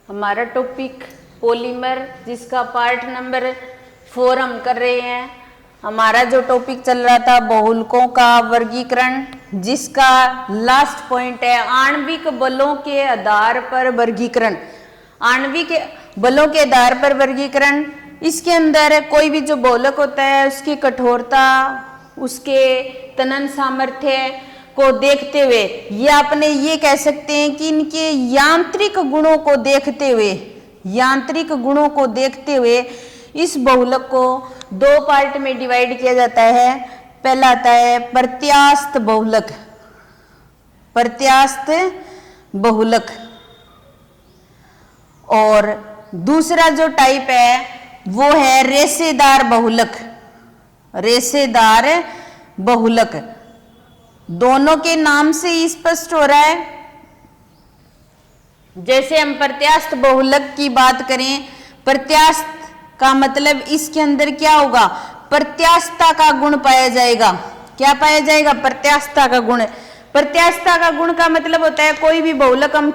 हमारा topic polymer, जिसका part number 4 हम कर रहे हैं। हमारा जो टॉपिक चल रहा था बहुलकों का वर्गीकरण, जिसका लास्ट पॉइंट है आणविक बलों के आधार पर वर्गीकरण। आणविक बलों के आधार पर वर्गीकरण, इसके अंदर कोई भी जो बहुलक होता है उसकी कठोरता, उसके तनन सामर्थ्य को देखते हुए, या अपने ये कह सकते हैं कि इनके यांत्रिक गुणों को देखते हुए इस बहुलक को दो पार्ट में डिवाइड किया जाता है। पहला आता है प्रत्यास्थ बहुलक, और दूसरा जो टाइप है वो है रेशेदार बहुलक। दोनों के नाम से स्पष्ट हो रहा है। जैसे हम प्रत्यास्थ बहुलक की बात करें, प्रत्यास्थ का मतलब इसके अंदर क्या होगा, प्रत्यास्थता का गुण पाया जाएगा। क्या पाया जाएगा? प्रत्यास्थता का गुण। प्रत्यास्थता का गुण का मतलब होता है कोई भी बहुलक हम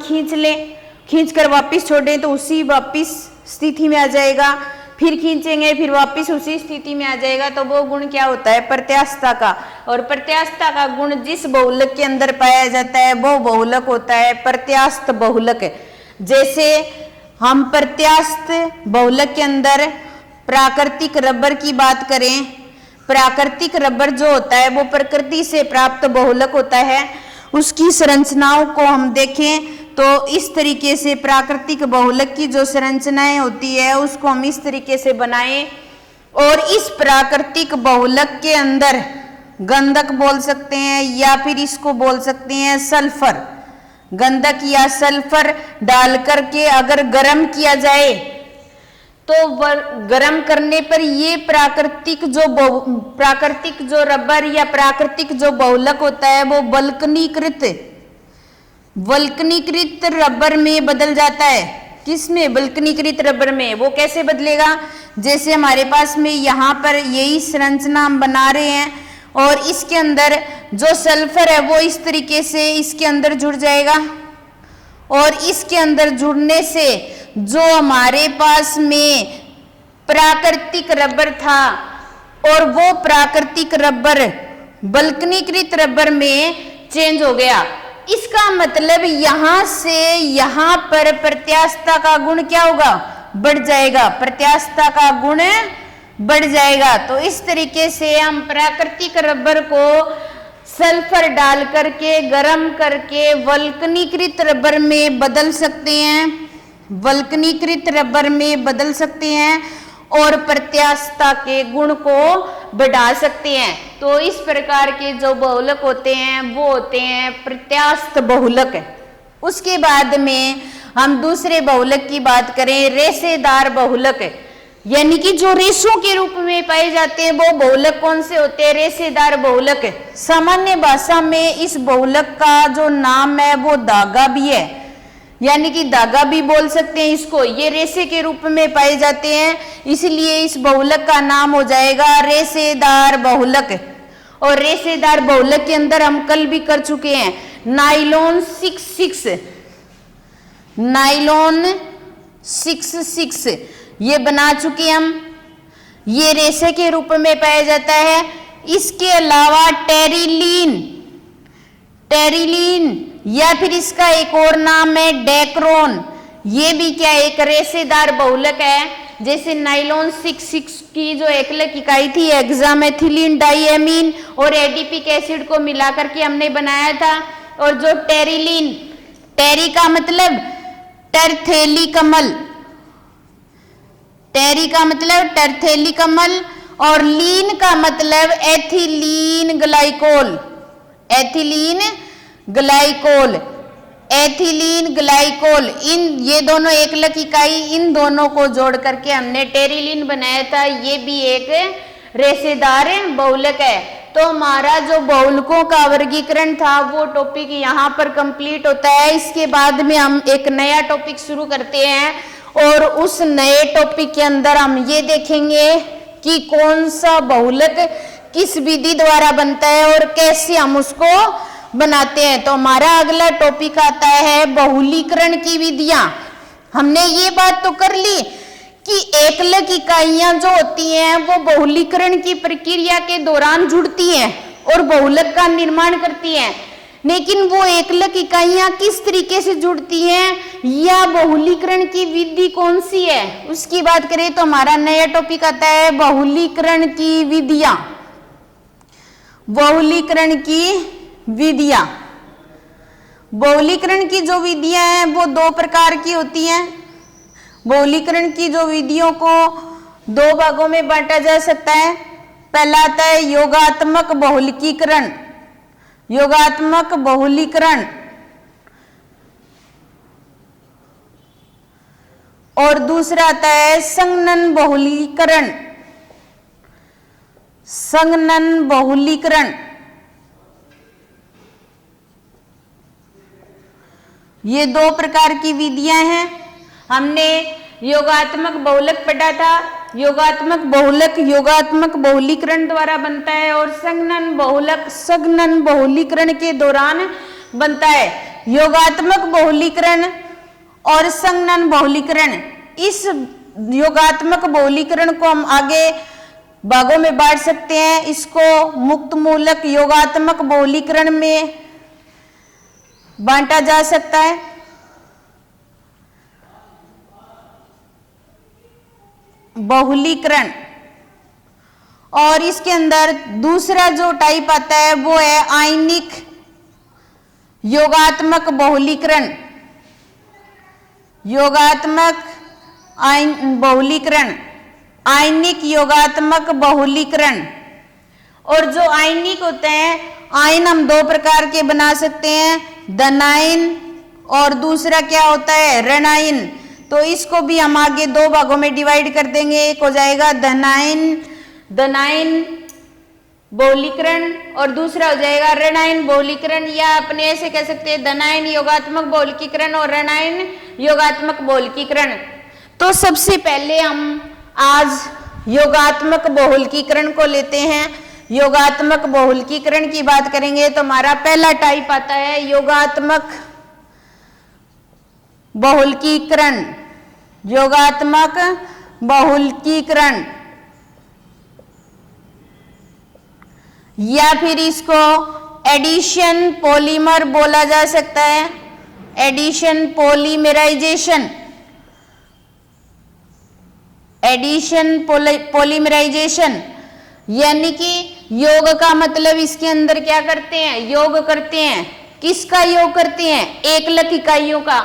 खींच कर वापिस छोड़ें तो उसी वापिस स्थिति में आ जाएगा, फिर खींचेंगे फिर वापिस उसी स्थिति में आ जाएगा, तो वो गुण क्या होता है? प्रत्यास्थता का। और प्रत्यास्थता का गुण जिस बहुलक के अंदर पाया जाता है वो बहुलक होता है प्रत्यास्थ बहुलक। जैसे हम प्रत्यास्थ बहुलक के अंदर प्राकृतिक रबर की बात करें, प्राकृतिक रबर जो होता है वो प्रकृति से प्राप्त बहुलक होता है। उसकी संरचनाओं को हम देखें तो इस तरीके से प्राकृतिक बहुलक की जो संरचनाएं होती है उसको हम इस तरीके से बनाएं, और इस प्राकृतिक बहुलक के अंदर गंधक बोल सकते हैं या फिर इसको बोल सकते हैं सल्फर। गंधक या सल्फर डाल करके अगर गर्म किया जाए तो गर्म करने पर ये प्राकृतिक जो रबर या प्राकृतिक जो बहुलक होता है वो वल्कनीकृत रबर में बदल जाता है। किसमें? वल्कनीकृत रबर में। वो कैसे बदलेगा? जैसे हमारे पास में यहाँ पर यही संरचना हम बना रहे हैं और इसके अंदर जो सल्फर है वो इस तरीके से इसके अंदर जुड़ जाएगा, और इसके अंदर जुड़ने से जो हमारे पास में प्राकृतिक रबर था और वो प्राकृतिक रबर वल्कनीकृत रबर में चेंज हो गया। इसका मतलब यहां से यहां पर प्रत्यास्थता का गुण क्या होगा? बढ़ जाएगा। प्रत्यास्थता का गुण बढ़ जाएगा। तो इस तरीके से हम प्राकृतिक रबर को सल्फर डाल करके गर्म करके वल्कनीकृत रबर में बदल सकते हैं और प्रत्यास्थता के गुण को बढ़ा सकते हैं। तो इस प्रकार के जो बहुलक होते हैं वो होते हैं प्रत्यास्थ बहुलक। उसके बाद में हम दूसरे बहुलक की बात करें, रेशेदार बहुलक, यानी कि जो रेशों के रूप में पाए जाते हैं वो बहुलक कौन से होते हैं? रेशेदार बहुलक। सामान्य भाषा में इस बहुलक का जो नाम है वो धागा भी है, यानी कि धागा भी बोल सकते हैं इसको। ये रेशे के रूप में पाए जाते हैं, इसलिए इस बहुलक का नाम हो जाएगा रेशेदार बहुलक। और रेशेदार बहुलक के अंदर हम कल भी कर चुके हैं नाइलॉन 66 ये बना चुके हम। ये रेशे के रूप में पाया जाता है। इसके अलावा टेरिलीन या फिर इसका एक और नाम है डेक्रोन, ये भी क्या एक रेशेदार बहुलक है। जैसे नाइलॉन 66 की जो एकलक इकाई थी हेक्सामेथिलीन डाइएमीन और एडिपिक एसिड को मिलाकर के हमने बनाया था। और जो टेरिलीन, टेरी का मतलब टरथेली कमल, और लीन का मतलब एथिलीन ग्लाइकोल। इन ये दोनों एकलक इकाई, इन दोनों को जोड़ करके हमने टेरिलीन बनाया था। ये भी एक रेशेदार बहुलक है। तो हमारा जो बहुलकों का वर्गीकरण था वो टॉपिक यहाँ पर कंप्लीट होता है। इसके बाद में हम एक नया टॉपिक शुरू करते हैं, और उस नए टॉपिक के अंदर हम ये देखेंगे कि कौन सा बहुलक किस विधि द्वारा बनता है और कैसे हम उसको बनाते हैं। तो हमारा अगला टॉपिक आता है बहुलीकरण की विधियां। हमने ये बात तो कर ली कि एकलक इकाइयां जो होती हैं वो बहुलीकरण की प्रक्रिया के दौरान जुड़ती हैं और बहुलक का निर्माण करती हैं, लेकिन वो एकलक इकाइयां किस तरीके से जुड़ती हैं या बहुलीकरण की विधि कौन सी है, उसकी बात करें तो हमारा नया टॉपिक आता है बहुलीकरण की विधियां। बहुलीकरण की विधियां, बहुलीकरण की जो विधियां हैं वो दो प्रकार की होती हैं। बहुलीकरण की जो विधियों को दो भागों में बांटा जा सकता है। पहला आता है योगात्मक बहुलकीकरण, योगात्मक बहुलीकरण, और दूसरा आता है संघनन बहुलीकरण, संघनन बहुलीकरण। ये दो प्रकार की विधियां हैं। हमने योगात्मक बहुलक पढ़ा था। योगात्मक बहुलक योगात्मक बहुलीकरण द्वारा बनता है और संघनन बहुलक संघनन बहुलीकरण के दौरान बनता है। योगात्मक बहुलीकरण और संघनन बहुलीकरण, इस योगात्मक बहुलीकरण को हम आगे भागों में बांट सकते हैं। इसको मुक्त मूलक योगात्मक बहुलीकरण में बांटा जा सकता है। बहुलीकरण, और इसके अंदर दूसरा जो टाइप आता है वो है आयनिक योगात्मक बहुलीकरण, योगात्मक बहुलीकरण, आयनिक योगात्मक बहुलीकरण। और जो आयनिक होते हैं, आयन हम दो प्रकार के बना सकते हैं, धनायन और दूसरा क्या होता है ऋणायन। तो इसको भी हम आगे दो भागों में डिवाइड कर देंगे। एक हो जाएगा धनायन धनायन बहुलीकरण और दूसरा हो जाएगा ऋणायन बहुलीकरण, या अपने ऐसे कह सकते हैं धनायन योगात्मक बहुलकीकरण और ऋणायन योगात्मक बहुलकीकरण। तो सबसे पहले हम आज योगात्मक बहुलकीकरण को लेते हैं। योगात्मक बहुलकीकरण की बात करेंगे तो हमारा पहला टाइप आता है योगात्मक बहुलकीकरण, योगात्मक बहुलकीकरण, या फिर इसको एडिशन पॉलीमर बोला जा सकता है, एडिशन पॉलीमराइजेशन, एडिशन पॉलीमराइजेशन। यानी कि योग का मतलब इसके अंदर क्या करते हैं, योग करते हैं। किसका योग करते हैं, एकलक इकाइयों का।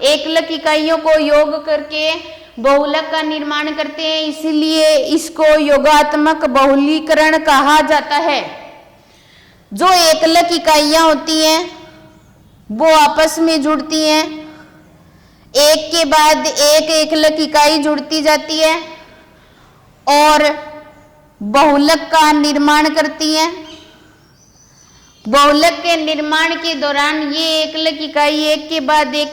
एकलक इकाइयों को योग करके बहुलक का निर्माण करते हैं, इसीलिए इसको योगात्मक बहुलीकरण कहा जाता है। जो एकलक इकाइयां होती हैं वो आपस में जुड़ती हैं, एक के बाद एक एकलक इकाई जुड़ती जाती है और बहुलक का निर्माण करती हैं। बहुलक के निर्माण के दौरान ये एकलक इकाई एक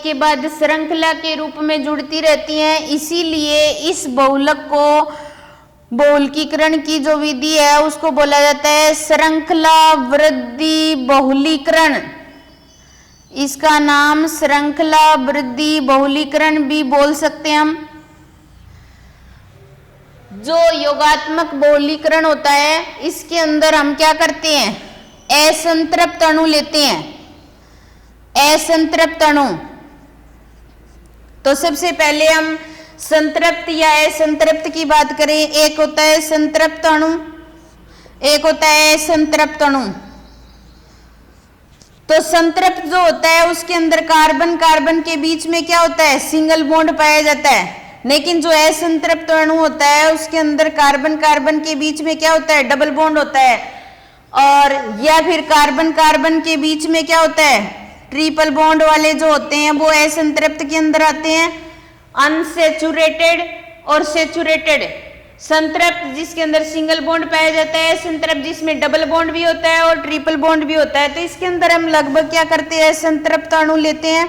के बाद श्रृंखला के रूप में जुड़ती रहती हैं, इसीलिए इस बहुलक को बहुलकीकरण की जो विधि है उसको बोला जाता है श्रृंखला वृद्धि बहुलीकरण। इसका नाम श्रृंखला वृद्धि बहुलीकरण भी बोल सकते हैं हम। जो योगात्मक बहुलीकरण होता है इसके अंदर हम क्या करते हैं, असंतृप्त अणु लेते हैं, असंतृप्त अणु। तो सबसे पहले हम संतृप्त या असंतृप्त की बात करें। एक होता है संतृप्त अणु, एक होता है असंतृप्त अणु। तो संतृप्त जो होता है उसके अंदर कार्बन कार्बन के बीच में क्या होता है, सिंगल बॉन्ड पाया जाता है। लेकिन जो असंतृप्त अणु होता है उसके अंदर कार्बन कार्बन के बीच में क्या होता है, डबल बॉन्ड होता है। और या फिर कार्बन कार्बन के बीच में क्या होता है, ट्रिपल बॉन्ड वाले जो होते हैं वो असंतृप्त के अंदर आते हैं। अनसेचुरेटेड और सेचुरेटेड। संतृप्त जिसके अंदर सिंगल बॉन्ड पाया जाता है, संतृप्त जिसमें डबल बॉन्ड भी होता है और ट्रिपल बॉन्ड भी होता है। तो इसके अंदर हम लगभग क्या करते हैं, असंतृप्त अणु लेते हैं।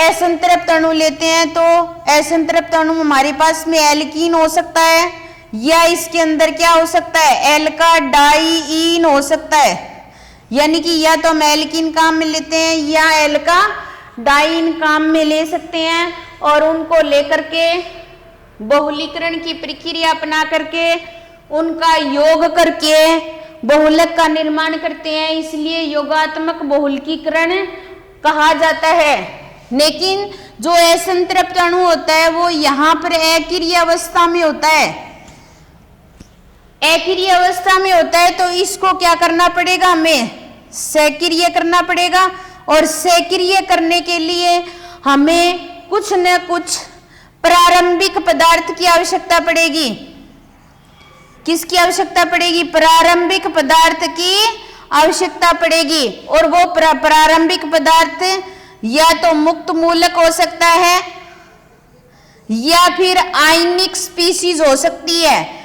असंतृप्त अणु लेते हैं तो असंतृप्त अणु हमारे पास में एल्कीन हो सकता है, या इसके अंदर क्या हो सकता है, एल्का डाइईन हो सकता है। यानी कि या तो हम एल्कीन काम में लेते हैं या एल्का डाइन काम में ले सकते हैं और उनको लेकर के बहुलीकरण की प्रक्रिया अपना करके उनका योग करके बहुलक का निर्माण करते हैं, इसलिए योगात्मक बहुलकीकरण कहा जाता है। लेकिन जो असंतृप्त अणु होता है वो यहाँ पर अक्रिय अवस्था में होता है, अक्रिय अवस्था में होता है, तो इसको क्या करना पड़ेगा, हमें सक्रिय करना पड़ेगा। और सक्रिय करने के लिए हमें कुछ न कुछ प्रारंभिक पदार्थ की आवश्यकता पड़ेगी। किसकी आवश्यकता पड़ेगी? प्रारंभिक पदार्थ की आवश्यकता पड़ेगी। और वो प्रारंभिक पदार्थ या तो मुक्त मूलक हो सकता है या फिर आयनिक स्पीसीज हो सकती है,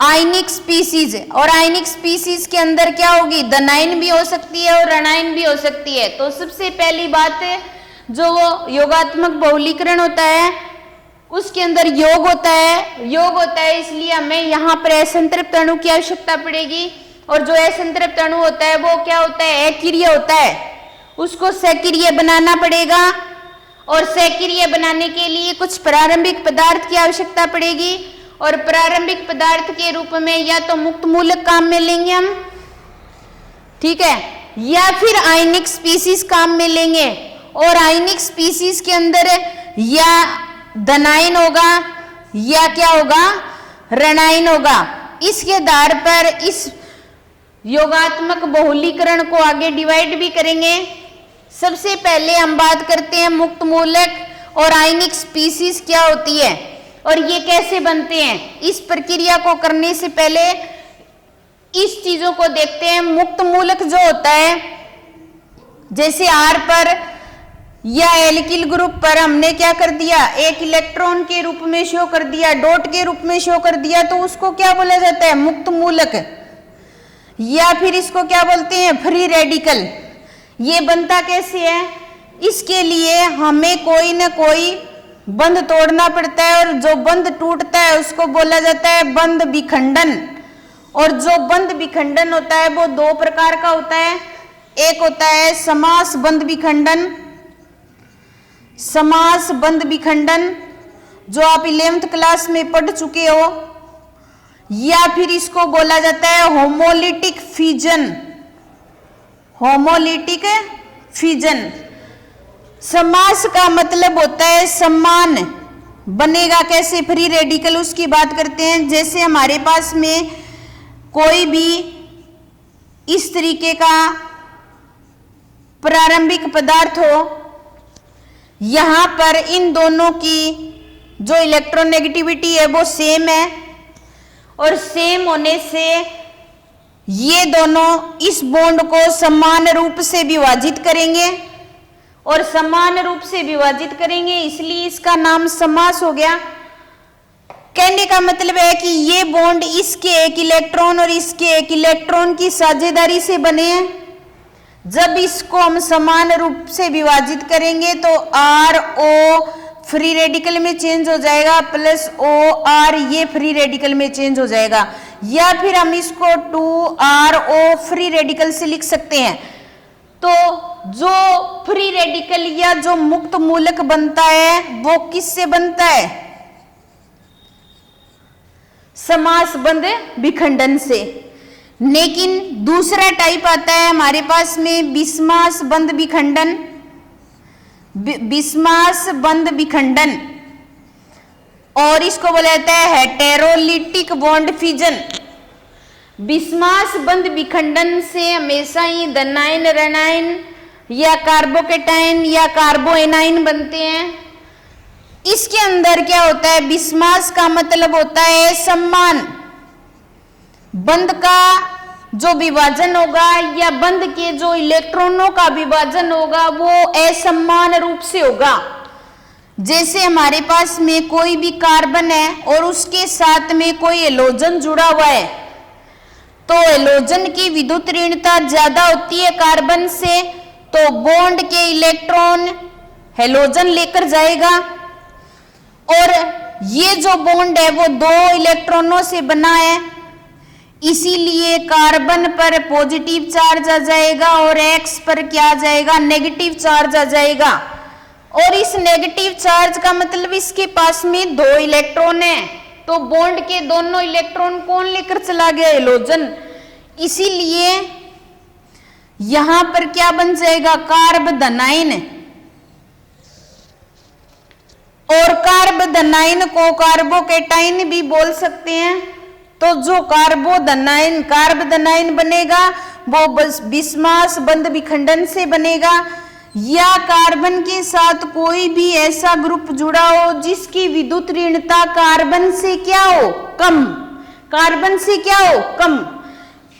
आयनिक स्पीसीज। और आयनिक स्पीसीज के अंदर क्या होगी? धनायन भी हो सकती है और ऋणायन भी हो सकती है। तो सबसे पहली बात जो वो योगात्मक बहुलीकरण होता है उसके अंदर योग होता है, योग होता है, इसलिए हमें यहाँ पर असंतृप्त अणु की आवश्यकता पड़ेगी। और जो असंतृप्त अणु होता है वो क्या होता है? अक्रिय होता है, उसको सक्रिय बनाना पड़ेगा। और सक्रिय बनाने के लिए कुछ प्रारंभिक पदार्थ की आवश्यकता पड़ेगी और प्रारंभिक पदार्थ के रूप में या तो मुक्त मूलक काम में लेंगे हम, ठीक है, या फिर आयनिक स्पीसीज काम में लेंगे। और आयनिक स्पीसीज के अंदर या धनायन होगा या क्या होगा? ऋणायन होगा। इसके आधार पर इस योगात्मक बहुलीकरण को आगे डिवाइड भी करेंगे। सबसे पहले हम बात करते हैं मुक्त मूलक और आयनिक स्पीसीज क्या होती है और ये कैसे बनते हैं। इस प्रक्रिया को करने से पहले इस चीजों को देखते हैं। मुक्त मूलक जो होता है, जैसे R पर या एल्किल ग्रुप पर हमने क्या कर दिया? एक इलेक्ट्रॉन के रूप में शो कर दिया, डॉट के रूप में शो कर दिया, तो उसको क्या बोला जाता है? मुक्त मूलक। या फिर इसको क्या बोलते हैं? Free radical. ये बनता कैसे है? इसके लिए हमें कोई ना कोई बंध तोड़ना पड़ता है और जो बंध टूटता है उसको बोला जाता है बंध विखंडन। और जो बंध विखंडन होता है वो दो प्रकार का होता है। एक होता है समास बंध विखंडन, समास बंध विखंडन जो आप 11th क्लास में पढ़ चुके हो, या फिर इसको बोला जाता है होमोलिटिक फिजन, होमोलिटिक फिजन। समास का मतलब होता है समान, बनेगा कैसे? फ्री रेडिकल, उसकी बात करते हैं। जैसे हमारे पास में कोई भी इस तरीके का प्रारंभिक पदार्थ हो, यहां पर इन दोनों की जो इलेक्ट्रोनेगेटिविटी है वो सेम है और सेम होने से ये दोनों इस बॉन्ड को समान रूप से विभाजित करेंगे और समान रूप से विभाजित करेंगे, इसलिए इसका नाम समास हो गया। कहने का मतलब है कि ये बॉन्ड इसके एक इलेक्ट्रॉन और इसके एक इलेक्ट्रॉन की साझेदारी से बने हैं। जब इसको हम समान रूप से विभाजित करेंगे तो RO फ्री रेडिकल में चेंज हो जाएगा प्लस OR ये फ्री रेडिकल में चेंज हो जाएगा, या फिर हम इसको 2RO फ्री रेडिकल से लिख सकते हैं। तो जो फ्री रेडिकल या जो मुक्त मूलक बनता है वो किससे बनता है? समास बंध विखंडन से। लेकिन दूसरा टाइप आता है हमारे पास में बिस्मास बंध विखंडन, बिस्मास बंध विखंडन, और इसको बोला जाता है हेटेरोलिटिक बॉन्ड फिजन। बिस्मास बंध विखंडन से हमेशा ही धनायन, ऋणायन या कार्बोकेटायन या कार्बोएनायन बनते हैं। इसके अंदर क्या होता है? बिस्मास का मतलब होता है सम्मान, बंध का जो विभाजन होगा या बंध के जो इलेक्ट्रॉनों का विभाजन होगा वो असमान रूप से होगा। जैसे हमारे पास में कोई भी कार्बन है और उसके साथ में कोई हेलोजन जुड़ा हुआ है, तो हेलोजन की विद्युत ऋणता ज्यादा होती है कार्बन से, तो बॉन्ड के इलेक्ट्रॉन हेलोजन लेकर जाएगा। और ये जो बॉन्ड है वो दो इलेक्ट्रॉनों से बना है, इसीलिए कार्बन पर पॉजिटिव चार्ज आ जाएगा और X पर क्या आ जाएगा, नेगेटिव चार्ज आ जाएगा। और इस नेगेटिव चार्ज का मतलब इसके पास में 2 इलेक्ट्रॉन है, तो बॉन्ड के दोनों इलेक्ट्रॉन कौन लेकर चला गया, हैलोजन। इसीलिए यहां पर क्या बन जाएगा, कार्बोधनाइन। और कार्बोधनाइन को कार्बोकेटाइन भी बोल सकते हैं। तो जो कार्बोधनाइन बनेगा वो बिस्मास बंध विखंडन से बनेगा, या कार्बन के साथ कोई भी ऐसा ग्रुप जुड़ा हो जिसकी विद्युत ऋणता कार्बन से क्या हो, कम, कार्बन से क्या हो, कम।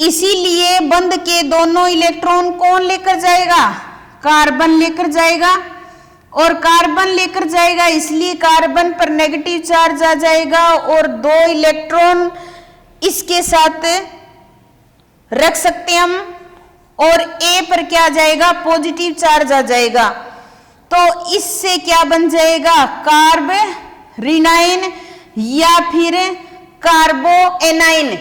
इसीलिए बंध के दोनों इलेक्ट्रॉन कौन लेकर जाएगा, कार्बन लेकर जाएगा। और कार्बन लेकर जाएगा इसलिए कार्बन पर नेगेटिव चार्ज आ जाएगा और 2 इलेक्ट्रॉन इसके साथ रख सकते हैं हम, और A पर क्या आ जाएगा, पॉजिटिव चार्ज आ जाएगा। तो इससे क्या बन जाएगा, कार्बोरेनाइन या फिर कार्बोएनाइन।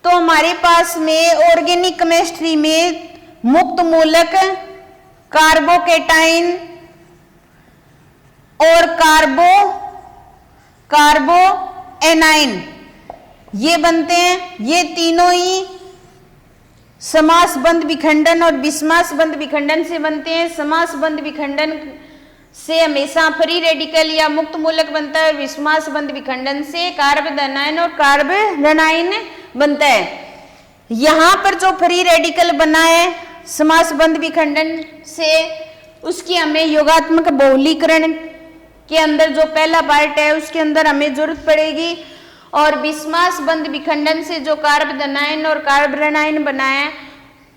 तो हमारे पास में ऑर्गेनिक केमिस्ट्री में मुक्त मूलक, कार्बोकेटाइन और कार्बोएनाइन ये बनते हैं। ये तीनों ही समास बंध विखंडन और बिस्मास बंध विखंडन से बनते हैं। समास बंध विखंडन से हमेशा फ्री रेडिकल या मुक्त मूलक बनता है, और बिस्मास बंध विखंडन से कार्बोधनाइन और कार्बोरेनाइन बनता है। यहां पर जो फ्री रेडिकल बना है समास बंध विखंडन से, उसकी हमें योगात्मक बहुलीकरण के अंदर जो पहला पार्ट है उसके अंदर हमें जरूरत पड़ेगी। और बिस्मास बंध विखंडन से जो कार्बोधनाइन और कार्बोरेनाइन बना है,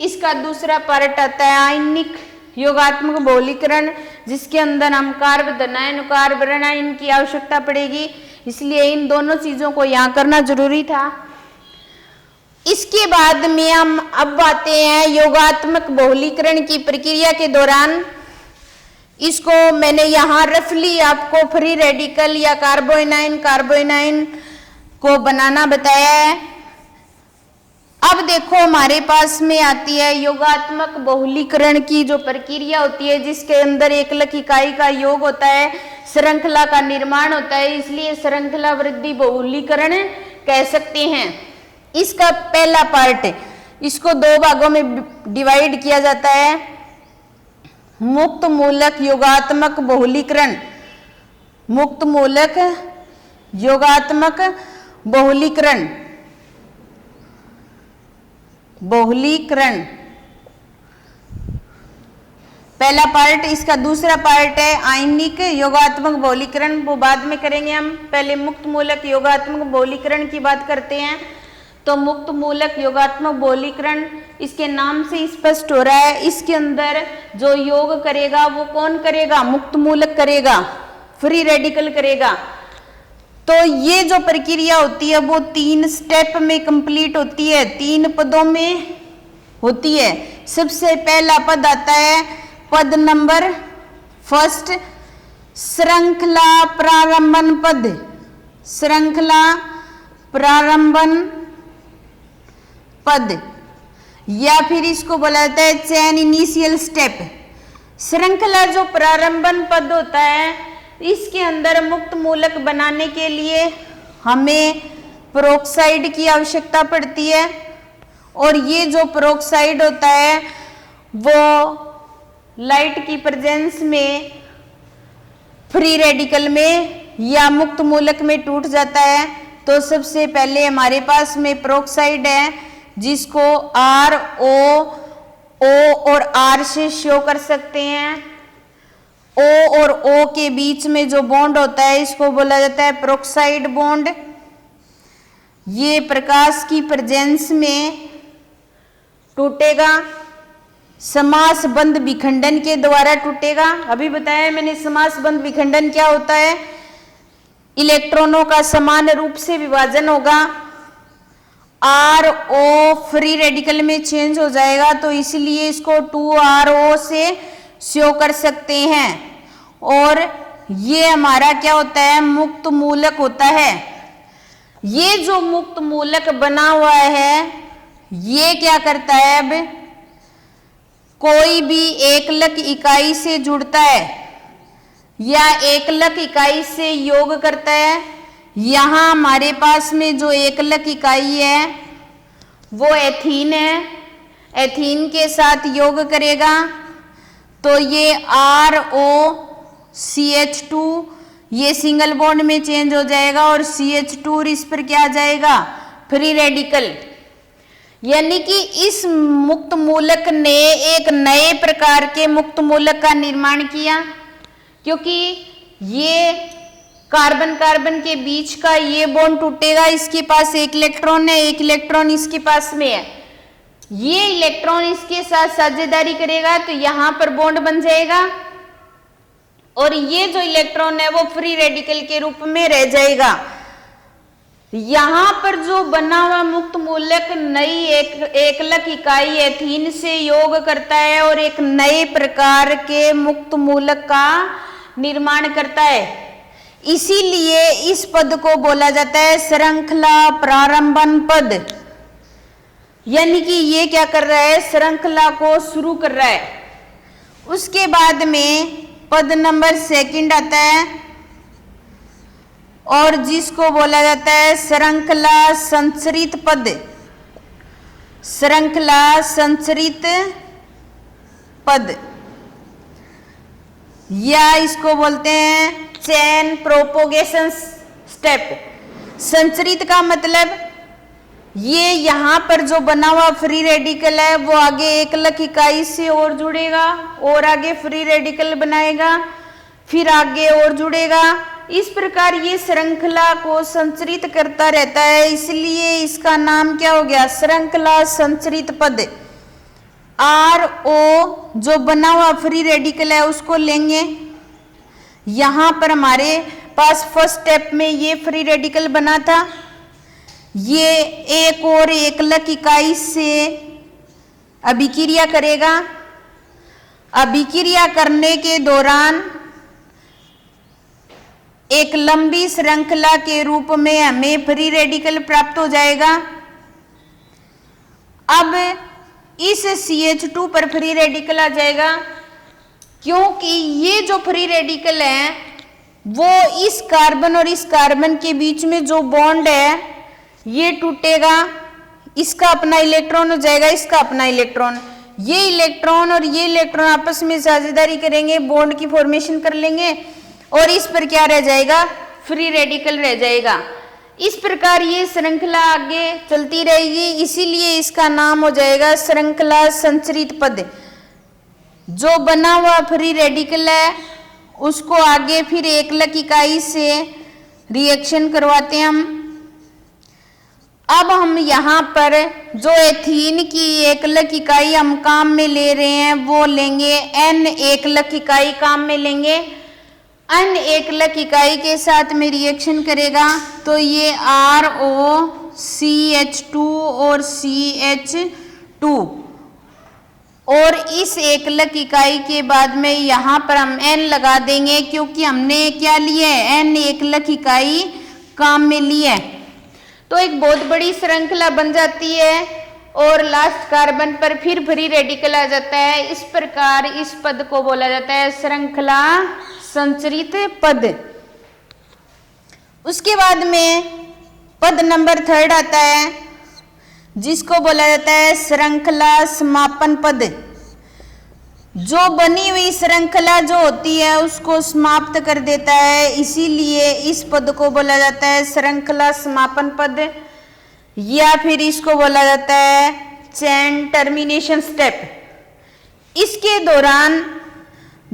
इसका दूसरा पार्ट आता है आयनिक योगात्मक बहुलीकरण, जिसके अंदर हम कार्बोधनाइन और कार्बोरेनाइन की आवश्यकता पड़ेगी। इसलिए इन दोनों चीजों को यहाँ करना जरूरी था। इसके बाद में हम अब आते हैं योगात्मक बहुलीकरण की प्रक्रिया के दौरान। इसको मैंने यहाँ रफली आपको फ्री रेडिकल या कार्बोएनाइन को बनाना बताया है। अब देखो हमारे पास में आती है योगात्मक बहुलीकरण की जो प्रक्रिया होती है, जिसके अंदर एकलक इकाई का योग होता है, श्रृंखला का निर्माण होता है, इसलिए श्रृंखला वृद्धि बहुलीकरण कह सकते हैं। इसका पहला पार्ट, इसको 2 भागों में डिवाइड किया जाता है। मुक्त मूलक योगात्मक बहुलीकरण, मुक्त मूलक योगात्मक बहुलीकरण, पहला पार्ट। इसका दूसरा पार्ट है आयनिक योगात्मक बहुलीकरण, वो बाद में करेंगे हम। पहले मुक्त मूलक योगात्मक बहुलीकरण की बात करते हैं। तो मुक्त मूलक योगात्मक बहुलीकरण इसके नाम से स्पष्ट हो रहा है, इसके अंदर जो योग करेगा वो कौन करेगा, मुक्त मूलक करेगा, फ्री रेडिकल करेगा। तो ये जो प्रक्रिया होती है वो 3 स्टेप में कंप्लीट होती है, 3 पदों में होती है। सबसे पहला पद आता है पद नंबर 1, श्रृंखला प्रारंभन पद, श्रृंखला प्रारंभन पद, या फिर इसको बोला जाता है चेन इनिशियल स्टेप। श्रृंखला जो प्रारंभन पद होता है, इसके अंदर मुक्त मूलक बनाने के लिए हमें पेरोक्साइड की आवश्यकता पड़ती है, और ये जो पेरोक्साइड होता है वो लाइट की प्रेजेंस में फ्री रेडिकल में या मुक्त मूलक में टूट जाता है। तो सबसे पहले हमारे पास में पेरोक्साइड है, जिसको RO, O और R से शो कर सकते हैं। O और O के बीच में जो बॉन्ड होता है इसको बोला जाता है पेरोक्साइड बॉन्ड। ये प्रकाश की प्रेजेंस में टूटेगा, समास बंध विखंडन के द्वारा टूटेगा। अभी बताया मैंने समास बंध विखंडन क्या होता है, इलेक्ट्रॉनों का समान रूप से विभाजन होगा, RO फ्री रेडिकल में चेंज हो जाएगा, तो इसलिए इसको 2RO से शो कर सकते हैं। और ये हमारा क्या होता है, मुक्त मूलक होता है। ये जो मुक्त मूलक बना हुआ है ये क्या करता है, अब कोई भी एकलक इकाई से जुड़ता है या एकलक इकाई से योग करता है। यहां हमारे पास में जो एकलक इकाई है वो एथीन है, एथीन के साथ योग करेगा तो ये ROCH2 ये सिंगल बॉन्ड में चेंज हो जाएगा और CH2 इस पर क्या आ जाएगा, फ्री रेडिकल। यानी कि इस मुक्त मूलक ने एक नए प्रकार के मुक्त मूलक का निर्माण किया, क्योंकि ये कार्बन कार्बन के बीच का ये बॉन्ड टूटेगा, इसके पास एक इलेक्ट्रॉन है, एक इलेक्ट्रॉन इसके पास में है, ये इलेक्ट्रॉन इसके साथ साझेदारी करेगा तो यहां पर बॉन्ड बन जाएगा और ये जो इलेक्ट्रॉन है वो फ्री रेडिकल के रूप में रह जाएगा। यहां पर जो बना हुआ मुक्त मूलक नई एकलक इकाई एथीन से योग करता है और एक नए प्रकार के मुक्त मूलक का निर्माण करता है। इसीलिए इस पद को बोला जाता है श्रृंखला प्रारंभन पद। यानी कि ये क्या कर रहा है, श्रृंखला को शुरू कर रहा है। उसके बाद में पद नंबर सेकंड आता है और जिसको बोला जाता है श्रृंखला संचरित पद। श्रृंखला संचरित पद या इसको बोलते हैं चेन प्रोपोगेशन स्टेप। संचरित का मतलब ये यहां पर जो बना हुआ फ्री रेडिकल है वो आगे एकलक इकाई से और जुड़ेगा और आगे फ्री रेडिकल बनाएगा, फिर आगे और जुड़ेगा। इस प्रकार ये श्रृंखला को संचरित करता रहता है, इसलिए इसका नाम क्या हो गया, श्रृंखला संचरित पद। RO जो बना हुआ फ्री रेडिकल है उसको लेंगे, यहां पर हमारे पास फर्स्ट स्टेप में ये फ्री रेडिकल बना था, ये एक और एकलक इकाई से अभिक्रिया करेगा। अभिक्रिया करने के दौरान एक लंबी श्रृंखला के रूप में हमें फ्री रेडिकल प्राप्त हो जाएगा। अब इस CH2 पर फ्री रेडिकल आ जाएगा, क्योंकि ये जो फ्री रेडिकल है वो इस कार्बन और इस कार्बन के बीच में जो बॉन्ड है ये टूटेगा, इसका अपना इलेक्ट्रॉन हो जाएगा, इसका अपना इलेक्ट्रॉन, ये इलेक्ट्रॉन और ये इलेक्ट्रॉन आपस में साझेदारी करेंगे, बॉन्ड की फॉर्मेशन कर लेंगे और इस पर क्या रह जाएगा, फ्री रेडिकल रह जाएगा। इस प्रकार ये श्रृंखला आगे चलती रहेगी, इसीलिए इसका नाम हो जाएगा श्रृंखला संचरित पद। जो बना हुआ फ्री रेडिकल है उसको आगे फिर एकलक इकाई से रिएक्शन करवाते हैं हम। अब हम यहाँ पर जो एथीन की एकलक इकाई हम काम में ले रहे हैं वो लेंगे N एकलक इकाई काम में लेंगे। N एकलक इकाई के साथ में रिएक्शन करेगा तो ये ROCH2 और CH2 और इस एकलक इकाई के बाद में यहाँ पर हम N लगा देंगे, क्योंकि हमने क्या लिया है, N एकलक इकाई काम में ली है। तो एक बहुत बड़ी श्रृंखला बन जाती है और लास्ट कार्बन पर फिर फ्री रेडिकल आ जाता है। इस प्रकार इस पद को बोला जाता है श्रृंखला संचरित पद। उसके बाद में पद नंबर थर्ड आता है जिसको बोला जाता है श्रृंखला समापन पद। जो बनी हुई श्रृंखला जो होती है उसको समाप्त कर देता है, इसीलिए इस पद को बोला जाता है श्रृंखला समापन पद, या फिर इसको बोला जाता है चेन टर्मिनेशन स्टेप। इसके दौरान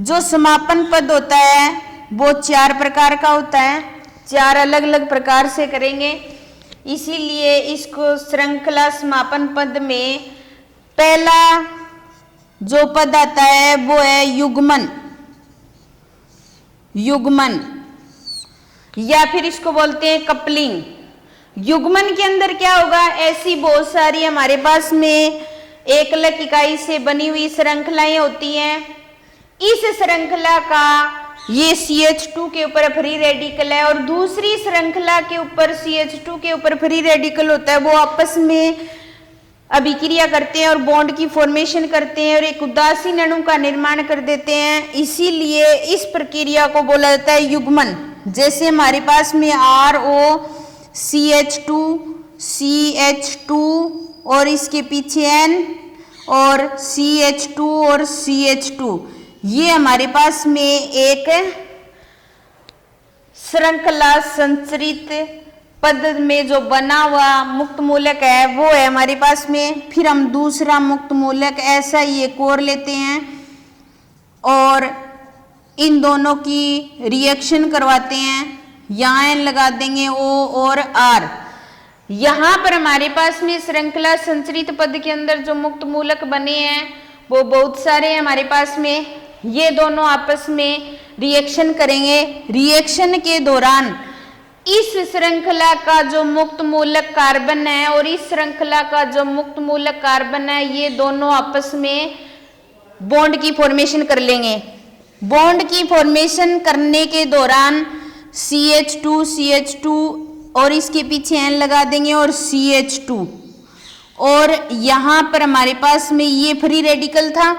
जो समापन पद होता है वो 4 प्रकार का होता है, 4 अलग अलग प्रकार से करेंगे, इसीलिए इसको श्रृंखला समापन पद में पहला जो पद आता है वो है युग्मन। युग्मन या फिर इसको बोलते हैं कपलिंग। युग्मन के अंदर क्या होगा, ऐसी बहुत सारी हमारे पास में एकलक इकाई से बनी हुई श्रृंखलाएं होती हैं। इस श्रृंखला का ये CH2 के ऊपर फ्री रेडिकल है और दूसरी श्रृंखला के ऊपर CH2 के ऊपर फ्री रेडिकल होता है, वो आपस में अभिक्रिया करते हैं और बॉन्ड की फॉर्मेशन करते हैं और एक उदासीन अणु का निर्माण कर देते हैं। इसीलिए इस प्रक्रिया को बोला जाता है युग्मन। जैसे हमारे पास में RO CH2 CH2 और इसके पीछे N और CH2 और CH2, ये हमारे पास में एक श्रृंखला संचरित पद में जो बना हुआ मुक्त मूलक है वो है हमारे पास में। फिर हम दूसरा मुक्त मूलक ऐसा ही एक और लेते हैं और इन दोनों की रिएक्शन करवाते हैं। यहाँ N लगा देंगे O और R। यहाँ पर हमारे पास में श्रृंखला संचरित पद के अंदर जो मुक्त मूलक बने हैं वो बहुत सारे हैं हमारे पास में। ये दोनों आपस में रिएक्शन करेंगे। रिएक्शन के दौरान इस श्रृंखला का जो मुक्त मूलक कार्बन है और इस श्रृंखला का जो मुक्त मूलक कार्बन है, ये दोनों आपस में बॉन्ड की फॉर्मेशन कर लेंगे। बॉन्ड की फॉर्मेशन करने के दौरान CH2 CH2 और इसके पीछे N लगा देंगे और CH2, और यहाँ पर हमारे पास में ये फ्री रेडिकल था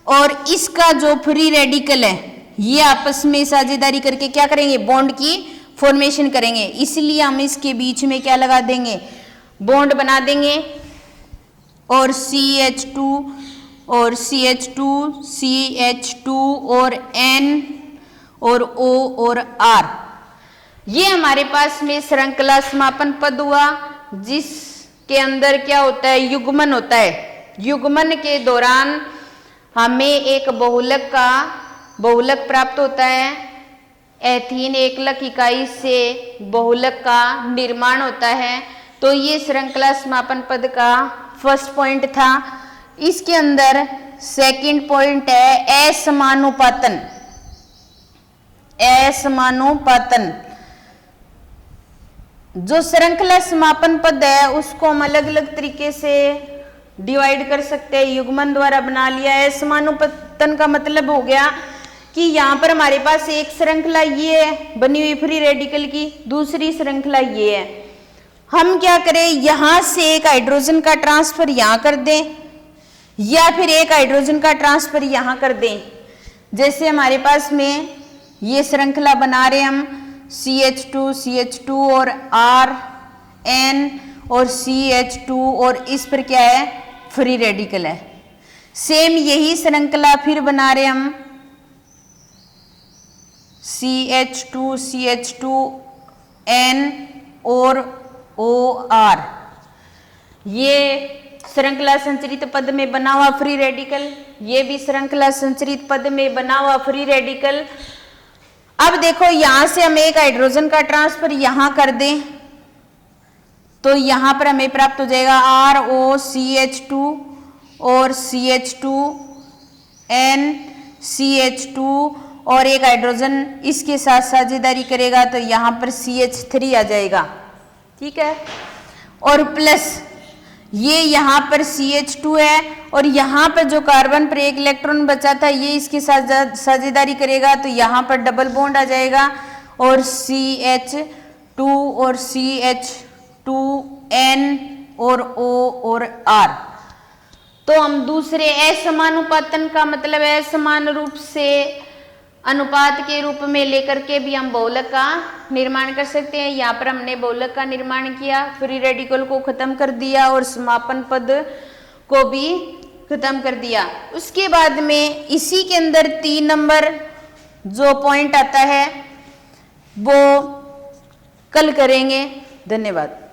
और इसका जो फ्री रेडिकल है ये आपस में साझेदारी करके क्या करेंगे, बॉन्ड की फॉर्मेशन करेंगे। इसलिए हम इसके बीच में क्या लगा देंगे, बॉन्ड बना देंगे और CH2 और CH2 CH2 और N और O और R, ये हमारे पास में श्रृंखला समापन पद हुआ जिसके अंदर क्या होता है, युग्मन होता है। युग्मन के दौरान हमें एक बहुलक प्राप्त होता है। एथीन एकलक इकाई से बहुलक का निर्माण होता है। तो ये श्रृंखला समापन पद का फर्स्ट पॉइंट था। इसके अंदर सेकंड पॉइंट है असमानुपातन। असमानुपातन जो श्रृंखला समापन पद है उसको हम अलग अलग तरीके से डिवाइड कर सकते हैं। युग्मन द्वारा बना लिया है। समानुपातन का मतलब हो गया कि यहाँ पर हमारे पास एक श्रृंखला ये है बनी हुई फ्री रेडिकल की, दूसरी श्रृंखला ये है। हम क्या करें, यहाँ से एक हाइड्रोजन का ट्रांसफर यहाँ कर दें या फिर एक हाइड्रोजन का ट्रांसफर यहाँ कर दें। जैसे हमारे पास में ये श्रृंखला बना रहे हम CH2 CH2 और R N और CH2 और इस पर क्या है, फ्री रेडिकल है। सेम यही श्रृंखला फिर बना रहे हम CH2 CH2 N और OR, ये श्रृंखला संचरित पद में बना हुआ फ्री रेडिकल, ये भी श्रृंखला संचरित पद में बना हुआ फ्री रेडिकल। अब देखो यहां से हम एक हाइड्रोजन का ट्रांसफर यहां कर दें तो यहां पर हमें प्राप्त हो जाएगा ROCH2 और CH2 N CH2 और एक हाइड्रोजन इसके साथ साझेदारी करेगा तो यहां पर CH3 आ जाएगा, ठीक है। और प्लस ये यहाँ पर CH2 है और यहाँ पर जो कार्बन पर एक इलेक्ट्रॉन बचा था ये इसके साथ साझेदारी करेगा तो यहाँ पर डबल बॉन्ड आ जाएगा और CH2 और CH2 N और O और R। तो हम दूसरे असमानुपातन का मतलब असमान रूप से अनुपात के रूप में लेकर के भी हम बहुलक का निर्माण कर सकते हैं। यहाँ पर हमने बहुलक का निर्माण किया, फ्री रेडिकल को खत्म कर दिया और समापन पद को भी खत्म कर दिया। उसके बाद में इसी के अंदर 3 नंबर जो पॉइंट आता है वो कल करेंगे। धन्यवाद।